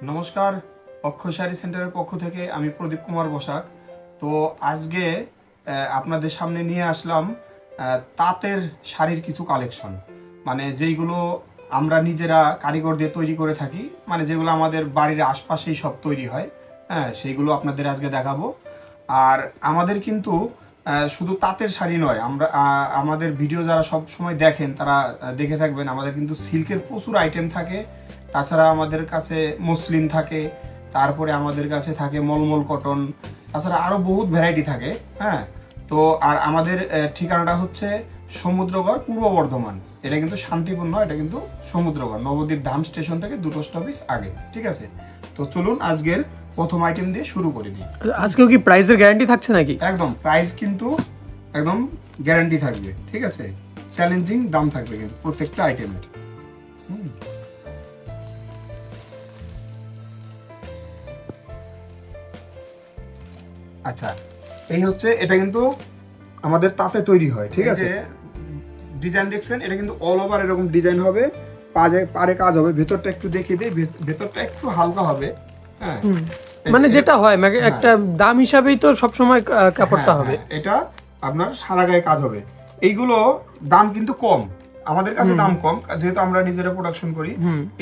নমস্কার, অক্ষয় শাড়ি সেন্টারের পক্ষ থেকে আমি প্রদীপ কুমার বসাক। তো আজকে আপনাদের সামনে নিয়ে আসলাম তাঁতের শাড়ির কিছু কালেকশন, মানে যেইগুলো আমরা নিজেরা কারিগর দিয়ে তৈরি করে থাকি, মানে যেগুলো আমাদের বাড়ির আশপাশেই সব তৈরি হয়। হ্যাঁ, সেইগুলো আপনাদের আজকে দেখাবো। আর আমাদের কিন্তু শুধু তাঁতের শাড়ি নয়, আমরা আমাদের ভিডিও যারা সব সময় দেখেন তারা দেখে থাকবেন, আমাদের কিন্তু সিল্কের প্রচুর আইটেম থাকে। তাছাড়া আমাদের কাছে মসলিন থাকে, তারপরে আমাদের কাছে থাকে মলমল কটন, তাছাড়া আরও বহুত ভ্যারাইটি থাকে। হ্যাঁ, তো আর আমাদের ঠিকানাটা হচ্ছে সমুদ্রগড়, পূর্ব বর্ধমান। এটা কিন্তু শান্তিপূর্ণ, এটা কিন্তু সমুদ্রগড়, নবদ্বীপ ধাম স্টেশন থেকে 2 স্টপেজ আগে। ঠিক আছে, তো চলুন আজকের প্রথম আইটেম দিয়ে শুরু করে দিই। আজকেও কি প্রাইসের গ্যারান্টি থাকছে নাকি? একদম, প্রাইস কিন্তু একদম গ্যারান্টি থাকবে। ঠিক আছে, চ্যালেঞ্জিং দাম থাকবে কিন্তু প্রত্যেকটা আইটেমের। আচ্ছা, এই হচ্ছে, এটা কিন্তু আমাদের তাঁতে তৈরি হয়। ঠিক আছে, ডিজাইন দেখছেন, এটা কিন্তু অল ওভার এরকম ডিজাইন হবে, পারে কাজ হবে। ভেতরটা একটু দেখিয়ে দিই, ভেতরটা একটু হালকা হবে। হ্যাঁ, মানে যেটা হয় একটা দাম হিসাবেই তো সবসময় কাপড়টা হবে। এটা আপনার সারা গায়ে কাজ হবে। এইগুলো দাম কিন্তু কম, আমাদের কাছে দাম কম, যেহেতু আমরা নিজেরা প্রোডাকশন করি।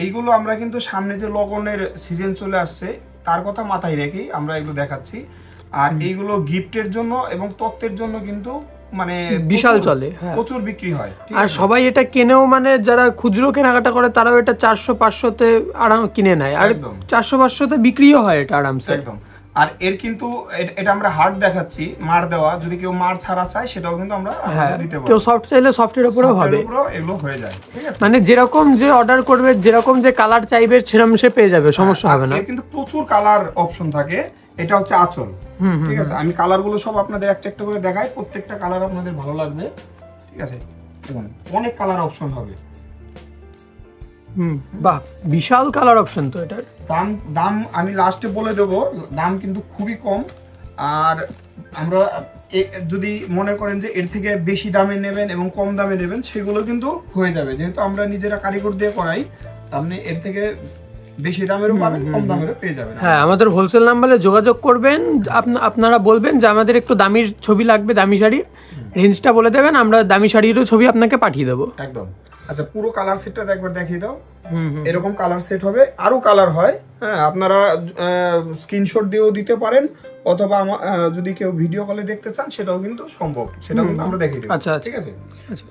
এইগুলো আমরা কিন্তু সামনে যে লগনের সিজন চলে আসছে তার কথা মাথায় রেখেই আমরা এগুলো দেখাচ্ছি। আর এইগুলো গিফটের জন্য এবং তত্ত্বের জন্য কিন্তু মানে বিশাল চলে, প্রচুর বিক্রি হয়। আর সবাই এটা কেনেও, মানে যারা খুচরো কেনাকাটা করে তারাও এটা 400-500-তে আরাম কিনে নেয়, আর 400-500-তে বিক্রিও হয় এটা আরামসে। একদম। আর এর কিন্তু এটা আমরা হার্ড দেখাচ্ছি, মার দেওয়া, যদি কেউ মার ছাড়া চায় সেটাও কিন্তু আমরা দিতে পারি। কেউ সফট চাইলে সফটের উপরেও হবে, এগুলো হয়ে যায়। ঠিক আছে, মানে যেরকম যে অর্ডার করবে, যেরকম যে কালার চাইবে সেরকম সে পেয়ে যাবে, সমস্যা হবে না। এর কিন্তু প্রচুর কালার অপশন থাকে। এটা হচ্ছে আঁচল। ঠিক আছে, আমি কালার গুলো সব আপনাদের একটা একটা করে দেখাই, প্রত্যেকটা কালার আপনাদের ভালো লাগবে। ঠিক আছে, দেখুন অনেক কালার অপশন হবে। বাহ, বিশাল কালার অপশন তো এটার। দাম আমি লাস্টে বলে দেবো, দাম কিন্তু খুবই কম। আর আমরা যদি মনে করেন যে এর থেকে বেশি দামে নেবেন এবং কম দামে নেবেন, সেগুলো কিন্তু হয়ে যাবে, যেহেতু আমরা নিজেরা কারিগর দিয়ে করাই। আপনি এর থেকে বেশি দামেরও পাবেন, কম দামেরও পেয়ে যাবেন। হ্যাঁ, আমাদের হোলসেল নাম্বারে যোগাযোগ করবেন, আপনারা বলবেন যে আমাদের একটু দামি ছবি লাগবে, দামি শাড়ির রেঞ্জটা বলে দেবেন, আমরা দামি শাড়িরও ছবি আপনাকে পাঠিয়ে দেবো। একদম। আচ্ছা, পুরো কালার সেটটা একবার দেখিয়ে দাও। এরকম কালার সেট হবে, আরো কালার হয়। হ্যাঁ, আপনারা স্ক্রিনশট দিয়েও দিতে পারেন, অথবা যদি কেউ ভিডিও কলে দেখতে চান সেটাও কিন্তু সম্ভব, সেটাও কিন্তু আমরা দেখিয়ে দেব। আচ্ছা, ঠিক আছে।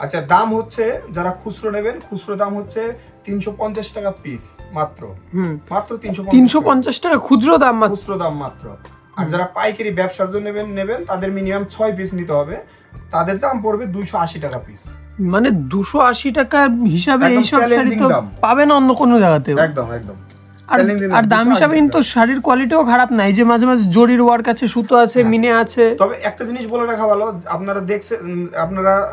আচ্ছা, দাম হচ্ছে, যারা খুচরো নেবেন, খুচরো দাম হচ্ছে 350 টাকা পিস, মাত্র 350 টাকা খুচরো দাম, খুচরো দাম মাত্র। আর যারা পাইকারি ব্যবসার জন্য নেবেন তাদের মিনিমাম 6 পিস নিতে হবে, তাদের দাম পড়বে 280 টাকা পিস। মানে 280 টাকা হিসাবে এইসব শাড়ি তো পাবেন অন্য কোনো জায়গাতে। একদম একদম। আর দাম হিসাবে কিন্তু শাড়ির কোয়ালিটিও খারাপ নাই, যে মাঝে মাঝে জরির ওয়ার্ক আছে, সুতো আছে, মিনে আছে। তবে একটা জিনিস বলে রাখা ভালো, আপনারা দেখছেন,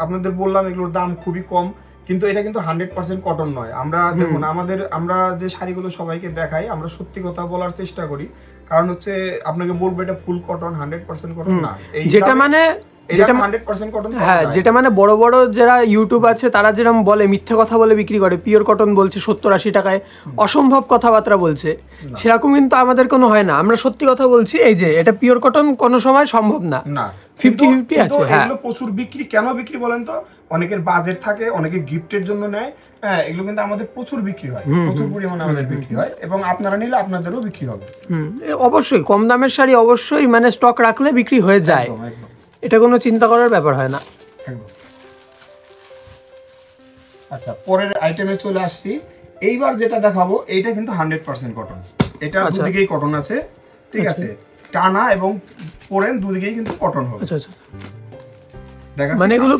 আপনাদের বললাম এগুলোর দাম খুবই কম, কিন্তু এটা কিন্তু 100% কটন নয়। আমরা দেখুন, আমরা যে শাড়িগুলো সবাইকে দেখাই, আমরা সত্যি কথা বলার চেষ্টা করি, কারণ হচ্ছে আপনাকে বলবো এটা ফুল কটন, 100% কটন না। যেটা মানে যেটা মানে বড় বড় যারা ইউটিউব আছে তারা যেরকম বলে, মিথ্যে কথা বলে বিক্রি করে, পিওর কটন বলছে 70-80 টাকায়, অসম্ভব কথাবার্তা বলছে, সেরকম কিন্তু আমাদের কোনো হয় না। আমরা সত্যি কথা বলছি, এই যে এটা পিওর কটন কোনো সময় সম্ভব না, 50-50 আছে। হ্যাঁ, এগুলো প্রচুর বিক্রি। কেন বিক্রি বলেন তো? অনেকের বাজেট থাকে, অনেকে গিফটের জন্য নেয়। হ্যাঁ, এগুলো কিন্তু আমাদের প্রচুর বিক্রি হয়, প্রচুর পরিমাণে আমাদের বিক্রি হয়, এবং আপনারা নিলে আপনাদেরও বিক্রি হবে। অবশ্যই কম দামের শাড়ি অবশ্যই মানে স্টক রাখলে বিক্রি হয়ে যায়, এটা কোনো চিন্তা করার ব্যাপার হয় না। আচ্ছা, পরের আইটেমে চলে আসছি। এইবার যেটা দেখাবো এইটা কিন্তু 100% কটন। এটা দুদিকেই কটন আছে। ঠিক আছে, টানা এবং পরেন দুদিকেই কিন্তু কটন হবে। আচ্ছা আচ্ছা, মানে এগুলো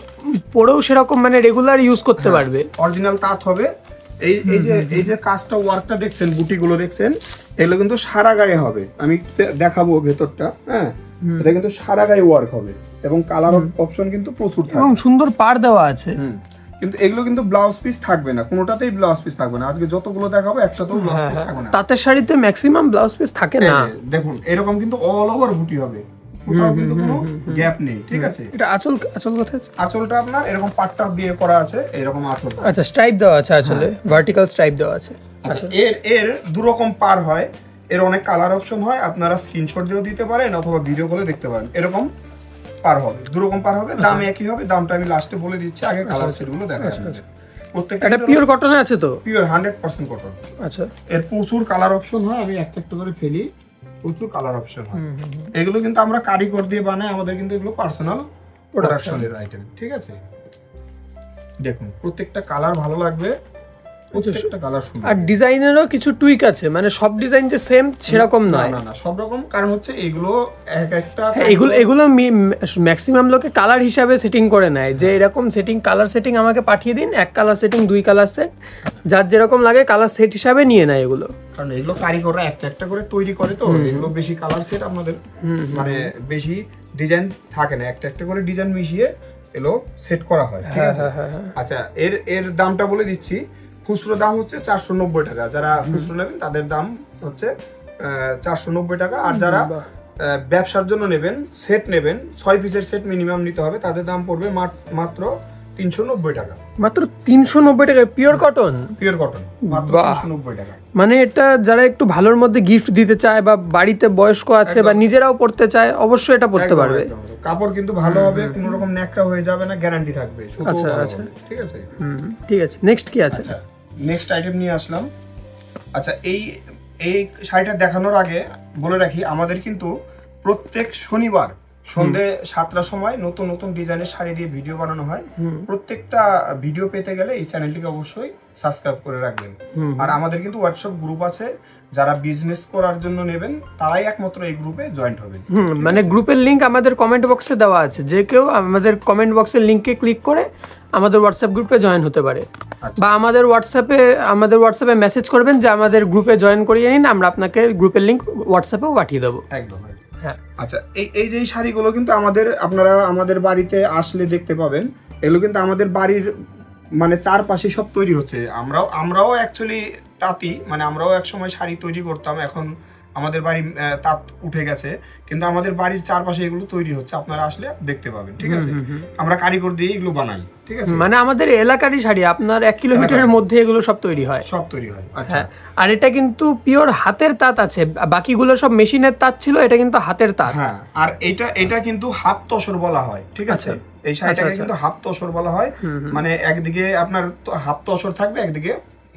পরেও সেরকম মানে রেগুলার ইউজ করতে পারবে, অরিজিনাল তাঁত হবে। এই যে কাজটা, ওয়ার্কটা দেখছেন, বুটিগুলো দেখছেন, এগুলো কিন্তু সারা গায়ে হবে। আমি দেখাবো ভেতরটা। হ্যাঁ, এটা কিন্তু সারা গায়ে ওয়ার্ক হবে, এবং কালার অপশন কিন্তু প্রচুর থাকবে, এবং সুন্দর পাড় দেওয়া আছে। কিন্তু এগুলো কিন্তু ব্লাউজ পিস থাকবে না, কোনোটাতেই ব্লাউজ পিস থাকবে না। আজকে যতগুলো দেখাবো একটাতেও ব্লাউজ পিস থাকবে না। তাঁতের শাড়িতে ম্যাক্সিমাম ব্লাউজ পিস থাকে না। দেখুন, এরকম কিন্তু অল ওভার বুটি হবে, কোথাও কিন্তু কোনো গ্যাপ নেই, ঠিক আছে। এটা আঁচল কোথায় আছে? আঁচলটা আপনার এরকম পাটটা দিয়ে করা আছে, এরকম আঁচল। আচ্ছা, স্ট্রাইপ দেওয়া আছে আঁচলে, ভার্টিক্যাল স্ট্রাইপ দেওয়া আছে। আচ্ছা, এর দু রকম পার হয়, এর অনেক কালার অপশন হয়, আপনারা স্ক্রিনশট দিয়েও দিতে পারেন অথবা ভিডিও কলে দেখতে পারেন। এরকম পার হবে, দু রকম পার হবে, দাম একই হবে। দামটা আমি লাস্টে বলে দিচ্ছি, আগে কালার সেটগুলো দেখাই। প্রত্যেকটা এটা পিওর কটনে আছে তো? Pure 100% cotton. আচ্ছা, এর প্রচুর কালার অপশন হয়, আমি একটা একটা করে ফেলি, প্রচুর কালার অপশন হয়। এগুলো কিন্তু আমরা কারিগর দিয়ে বানাই, আমাদের কিন্তু এগুলো পার্সোনাল প্রোডাকশনের আইটেম, ঠিক আছে। দেখুন প্রত্যেকটা কালার ভালো লাগবে, প্রত্যেকটা কালার সুন্দর। আর ডিজাইনেরও কিছু টুইক আছে, মানে সব ডিজাইন যে সেম সেরকম নয়। না না, সব রকম, কারণ হচ্ছে এগুলো এক একটা এগুলো ম্যাক্সিমাম লোকে কালার হিসাবে সেটিং করে নেয়, যে এরকম সেটিং, কালার সেটিং আমাকে পাঠিয়ে দিন, এক কালার সেটিং, দুই কালার সেট, যার যেরকম লাগে কালার সেট হিসাবে নিয়ে নেয় এগুলো। কারণ এগুলো কারিগররা একটা একটা করে তৈরি করে, তো এগুলো বেশি কালার সেট আপনাদের মানে বেশি ডিজাইন থাকে না, একটা একটা করে ডিজাইন মিশিয়ে এগুলো সেট করা হয়, ঠিক আছে। আচ্ছা, এর দামটা বলে দিচ্ছি। খুচরো দাম হচ্ছে 490 টাকা, যারা খুচরো নেবেন তাদের দাম হচ্ছে 490 টাকা। আর যারা ব্যবসার জন্য নেবেন, সেট নেবেন, 6 পিসের সেট মিনিমাম নিতে হবে, তাদের দাম পড়বে মাত্র 390 টাকা। মাত্র 390 টাকা পিওর কটন? পিওর কটন মাত্র 390 টাকা। মানে এটা যারা একটু ভালোর মধ্যে গিফট দিতে চায় বা বাড়িতে বয়স্ক আছে বা নিজেরাও পড়তে চায়, অবশ্যই এটা পড়তে পারবে। কাপড় কিন্তু ভালো হবে, কোনো রকম ন্যাকড়া হয়ে যাবে না, গ্যারান্টি থাকবে। আচ্ছা আচ্ছা, ঠিক আছে। ঠিক আছে, নেক্সট কি আছে? আচ্ছা, নেক্সট আইটেম নিয়ে আসলাম। আচ্ছা, এই শাড়িটা দেখানোর আগে বলে রাখি, আমাদের কিন্তু প্রত্যেক শনিবার সন্ধ্যে 7টার সময় নতুন নতুন ডিজাইনের শাড়ি দিয়ে ভিডিও বানানো হয়। প্রত্যেকটা ভিডিও পেতে গেলে এই চ্যানেলটিকে অবশ্যই সাবস্ক্রাইব করে রাখবেন। আর আমাদের কিন্তু হোয়াটসঅ্যাপ গ্রুপ আছে, যারা বিজনেস করার জন্য নেবেন তারাই একমাত্র এই গ্রুপে জয়েন্ট হবেন। মানে গ্রুপের লিংক আমাদের কমেন্ট বক্সে দেওয়া আছে, যে কেউ আমাদের কমেন্ট বক্সের লিংকে ক্লিক করে আমাদের হোয়াটসঅ্যাপ গ্রুপে জয়েন হতে পারে, বা আমাদের হোয়াটসঅ্যাপে মেসেজ করবেন যে আমাদের গ্রুপে জয়েন করিয়ে নিন, আমরা আপনাকে গ্রুপের লিংক হোয়াটসঅ্যাপেও পাঠিয়ে দেবো। একদম। হ্যাঁ, আচ্ছা, এই যে শাড়িগুলো কিন্তু আপনারা আমাদের বাড়িতে আসলে দেখতে পাবেন। এগুলো কিন্তু আমাদের বাড়ির মানে চারপাশে সব তৈরি হচ্ছে। আমরাও অ্যাকচুয়ালি তাঁতি, মানে আমরাও একসময় শাড়ি তৈরি করতাম, এখন আমাদের বাড়ি তাঁত উঠে গেছে, কিন্তু আমাদের বাড়ির চারপাশে এগুলো তৈরি হচ্ছে, আপনারা আসলে দেখতে পাবেন, ঠিক আছে। আমরা কারিগর দিয়ে এগুলো বানাই, ঠিক আছে। মানে আমাদের এলাকারই শাড়ি, আপনার 1 কিলোমিটারের মধ্যে এগুলো সব তৈরি হয়। আচ্ছা, আর এটা কিন্তু পিওর হাতের তাঁত আছে, বাকিগুলো সব মেশিনের তাঁত ছিল, এটা কিন্তু হাতের তাঁত। হ্যাঁ, আর এটা কিন্তু হাফ তসর বলা হয়, ঠিক আছে। এই শাড়িটাকে কিন্তু হাফ তসর বলা হয়, মানে একদিকে আপনার হাফ তসর থাকবে, একদিকে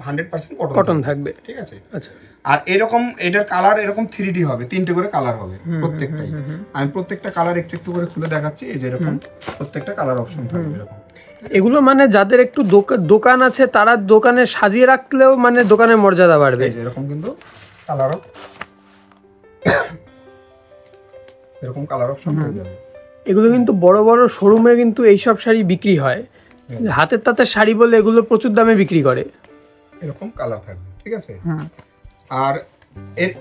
100% কটন থাকবে, ঠিক আছে। আচ্ছা, আর এটার কালার এরকম 3D হবে, 3টে করে কালার হবে প্রত্যেকটাই। আমি প্রত্যেকটা কালার একটু একটু করে খুলে দেখাচ্ছি। এই যে এরকম প্রত্যেকটা কালার অপশন থাকবে এরকম। এগুলো মানে যাদের একটু দোকান আছে তারা দোকানে সাজিয়ে রাখলেও মানে দোকানের মর্যাদা বাড়বে। এরকম কিন্তু কালার অপশন হয়ে যাবে। এগুলো কিন্তু বড় বড় শোরুমে কিন্তু এইসব শাড়ি বিক্রি হয়, হাতের তাঁতের শাড়ি বলে এগুলো প্রচুর দামে বিক্রি করে। এরকম কালার থাকবে, ঠিক আছে। আর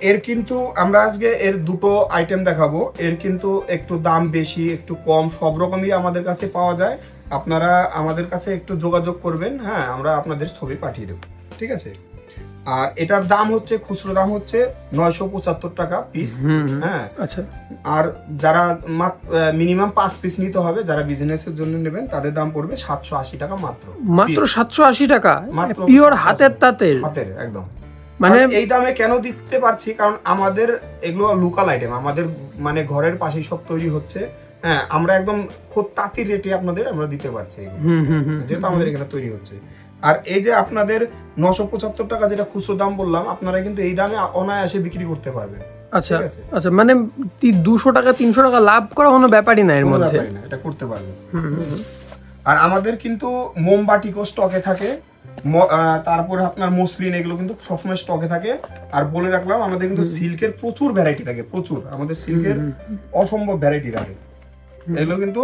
এর কিন্তু আমরা আজকে এর দুটো আইটেম দেখাবো। এর কিন্তু একটু দাম বেশি, একটু কম, সব রকমই আমাদের কাছে পাওয়া যায়। আপনারা আমাদের কাছে একটু যোগাযোগ করবেন, হ্যাঁ, আমরা আপনাদের ছবি পাঠিয়ে দেবো, ঠিক আছে। আর এটার দাম হচ্ছে, খুচরো দাম হচ্ছে 975 টাকা পিস। হ্যাঁ, আচ্ছা। আর যারা মিনিমাম 5 পিস নিতে হবে, যারা বিজনেসের জন্য নেবেন, তাদের দাম পড়বে 780 টাকা মাত্র। 780 টাকা পিওর হাতের তাঁতের, একদম। মানে এই দামে কেন দিতে পারছি, কারণ আমাদের এগুলো লোকাল আইটেম, আমাদের মানে ঘরের পাশেই সব তৈরি হচ্ছে। হ্যাঁ, আমরা একদম খুব তাঁতির রেটে আপনাদের আমরা দিতে পারছি, যেহেতু আমাদের এখানে তৈরি হচ্ছে। আর এই যে আপনাদের 975 টাকা যেটা খুচরো দাম বললাম, আপনারা কিন্তু এই দামে অনায়াসে বিক্রি করতে পারবেন। আচ্ছা আচ্ছা, মানে 200 টাকা 300 টাকা লাভ করা কোনো ব্যাপারই না এর মধ্যে, এটা করতে পারবেন। আর আমাদের কিন্তু মোমবাটিকও স্টকে থাকে, তারপরে আপনার মসলিন, এগুলো কিন্তু সবসময় স্টকে থাকে। আর বলে রাখলাম, আমাদের কিন্তু সিল্কের প্রচুর ভ্যারাইটি থাকে, প্রচুর, আমাদের সিল্কের অসম্ভব ভ্যারাইটি থাকে। এগুলো কিন্তু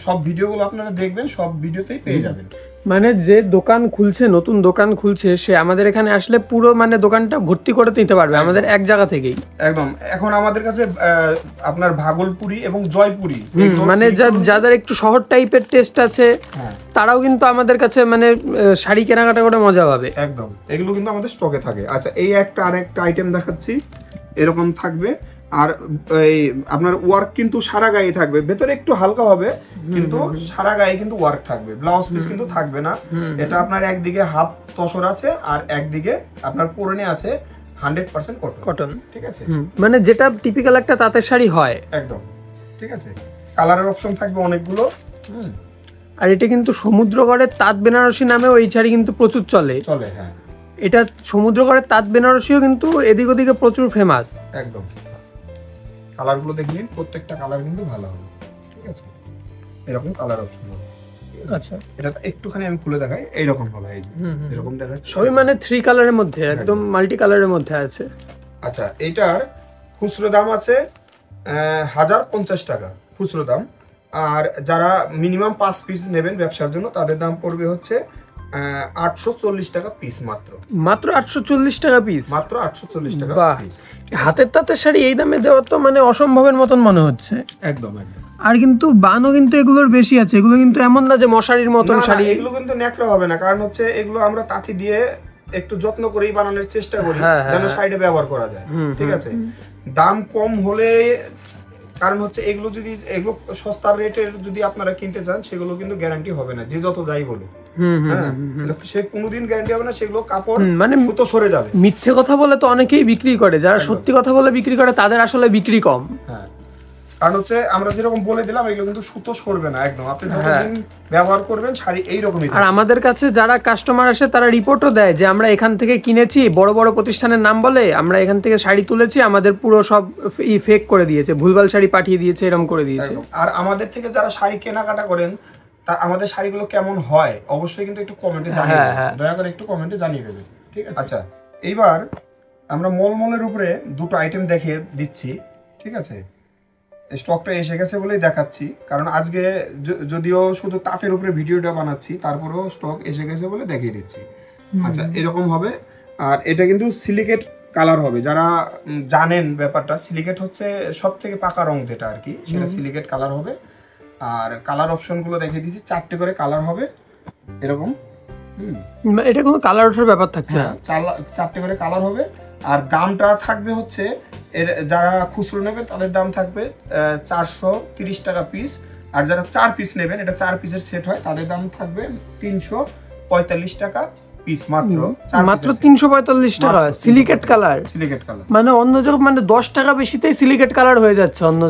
সব ভিডিওগুলো আপনারা দেখবেন, সব ভিডিওতেই পেয়ে যাবেন। মানে যে দোকান খুলছে, নতুন দোকান খুলছে, সে আমাদের এখানে আসলে পুরো মানে দোকানটা ভর্তি করে নিতে পারবে আমাদের এক জায়গা থেকেই। একদম। এখন আমাদের কাছে আপনার ভাগলপুরি এবং জয়পুরি, মানে যাদের একটু শহর টাইপের টেস্ট আছে, তারাও কিন্তু আমাদের কাছে মানে শাড়ি কেনাকাটা করে মজা পাবে। একদম, এগুলো কিন্তু আমাদের স্টকে থাকে। আচ্ছা, এই আরেকটা আইটেম দেখাচ্ছি, এরকম থাকবে। আর এই আপনার ওয়ার্ক কিন্তু সারা গায়ে থাকবে, ভেতরে একটু হালকা হবে কিন্তু সারা গায়ে কিন্তু ওয়ার্ক থাকবে, ব্লাউজ পিস কিন্তু থাকবে না। এটা আপনার একদিকে হাফ তসর আছে আর একদিকে আপনার পুরনে আছে 100% কটন, ঠিক আছে? মানে যেটা টিপিক্যাল একটা তাঁতের শাড়ি হয় একদম, ঠিক আছে। কালারের অপশন থাকবে অনেকগুলো। আর এটা কিন্তু সমুদ্রগড়ের তাঁত বেনারসি নামেও এই শাড়ি কিন্তু প্রচুর চলে। হ্যাঁ, এটা সমুদ্রগড়ের তাঁত বেনারসিও কিন্তু এদিক ওদিকে প্রচুর ফেমাস। একদম। কালারগুলো দেখে নিন, প্রত্যেকটা কালার কিন্তু ভালো হবে, ঠিক আছে? এরকম কালার অপশন হবে। আচ্ছা, এটা একটুখানি আমি খুলে দেখাই, এইরকম হবে, এই যে এরকম দেখাচ্ছে, সবই মানে 3 কালারের মধ্যে, একদম মাল্টি কালারের মধ্যে আছে। আচ্ছা, এইটার খুচরো দাম আছে 1050 টাকা খুচরো দাম। আর যারা মিনিমাম 5 পিস নেবেন ব্যবসার জন্য তাদের দাম পড়বে হচ্ছে 840 টাকা পিস, মাত্র 840 টাকা পিস, মাত্র 840 টাকা পিস। হাতের তাঁতের শাড়ি এই দামে দেওয়া তো মানে অসম্ভবের মতন মনে হচ্ছে। একদম একদম। আর কিন্তু বানও কিন্তু এগুলোর বেশি আছে, এগুলো কিন্তু এমন না যে মশারির মতন শাড়ি। এগুলো কিন্তু ন্যাকড়া হবে না, কারণ হচ্ছে এগুলো আমরা তাঁতি দিয়ে একটু যত্ন করেই বানানোর চেষ্টা করি যেন সাইডে ব্যবহার করা যায়, ঠিক আছে? দাম কম হলে, কারণ হচ্ছে এগুলো যদি এগুলো সস্তার রেটের যদি আপনারা কিনতে চান সেগুলো কিন্তু গ্যারান্টি হবে না, যে যত যাই বলো, সে কোনোদিন গ্যারান্টি হবে না, সেগুলো কাপড় মানে সুতো সরে যাবে। মিথ্যে কথা বলে তো অনেকেই বিক্রি করে, যারা সত্যি কথা বলে বিক্রি করে তাদের আসলে বিক্রি কম। হ্যাঁ, কারণ হচ্ছে আমরা যেরকম বলে দিলাম এগুলো কিন্তু সুতো সরবে না একদম, আপনি যতদিন ব্যবহার করবেন শাড়ি এইরকমই। আর আমাদের কাছে যারা কাস্টমার আসে তারা রিপোর্টও দেয় যে আমরা এখান থেকে কিনেছি, বড় বড় প্রতিষ্ঠানের নাম বলে আমরা এখান থেকে শাড়ি তুলেছি, আমাদের পুরো সব ফেক করে দিয়েছে, ভুলভাল শাড়ি পাঠিয়ে দিয়েছে, এরকম করে দিয়েছে। আর আমাদের থেকে যারা শাড়ি কেনাকাটা করেন তা আমাদের শাড়িগুলো কেমন হয় অবশ্যই কিন্তু একটু কমেন্টে জানিয়ে দেবেন, দয়া করে একটু কমেন্টে জানিয়ে দেবেন, ঠিক আছে? আচ্ছা, এইবার আমরা মলমলের উপরে দুটো আইটেম দেখিয়ে দিচ্ছি, ঠিক আছে? স্টকটা এসে গেছে বলেই দেখাচ্ছি, কারণ আজকে যদিও শুধু তাঁতের উপরে ভিডিওটা বানাচ্ছি তারপরেও স্টক এসে গেছে বলে দেখিয়ে দিচ্ছি। আচ্ছা, এরকম হবে। আর এটা কিন্তু সিলিকেট কালার হবে, যারা জানেন ব্যাপারটা, সিলিকেট হচ্ছে সব থেকে পাকা রং যেটা আর কি, সেটা সিলিকেট কালার হবে। আর কালার অপশনগুলো দেখিয়ে দিচ্ছি, 4টে করে কালার হবে এরকম। এটা কোনো কালার ওঠার ব্যাপার থাকছে না, 4টে করে কালার হবে। আর দামটা থাকবে হচ্ছে এর যারা খুচরো নেবে তাদের দাম থাকবে 430 টাকা পিস, আর যারা 4 পিস নেবেন, এটা 4 পিসের সেট হয়, তাদের দাম থাকবে 345 টাকা পিস, মাত্র 345 টাকা। সিলিকেট কালার, মানে অন্য জায়গা মানে 10 টাকা বেশিতেই সিলিকেট কালার হয়ে যাচ্ছে অন্য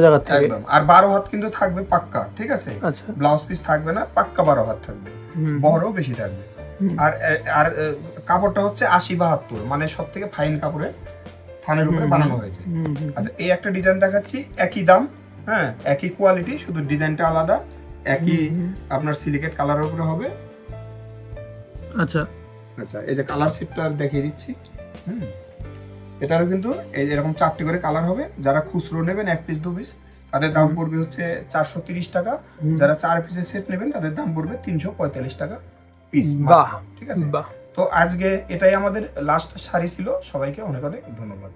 জায়গা থেকে। একদম। আর 12 হাত কিন্তু থাকবে পাক্কা, ঠিক আছে? আচ্ছা, ব্লাউজ পিস থাকবে না, পাক্কা 12 হাত থাকবে, বহরও বেশি থাকবে। আর আর কাপড়টা হচ্ছে 80-72, মানে সব থেকে ফাইন কাপড়ে থানের উপরে বানানো হয়েছে। আচ্ছা, এই একটা ডিজাইন দেখাচ্ছি, একই দাম, হ্যাঁ, একই কোয়ালিটি, শুধু ডিজাইনটা আলাদা, একই আপনার সিলিকেট কালারের উপরে হবে। আচ্ছা আচ্ছা, এই যে কালার সেটটা দেখিয়ে দিচ্ছি। এটারও কিন্তু এই এরকম 4টে করে কালার হবে। যারা খুচরো নেবেন 1 পিস 2 পিস তাদের দাম পড়বে হচ্ছে 430 টাকা, যারা 4 পিসের সেট নেবেন তাদের দাম পড়বে 345 টাকা পিস। বাহ, ঠিক আছে? তো আজকে এটাই আমাদের লাস্ট শাড়ি ছিল। সবাইকে অনেক অনেক ধন্যবাদ।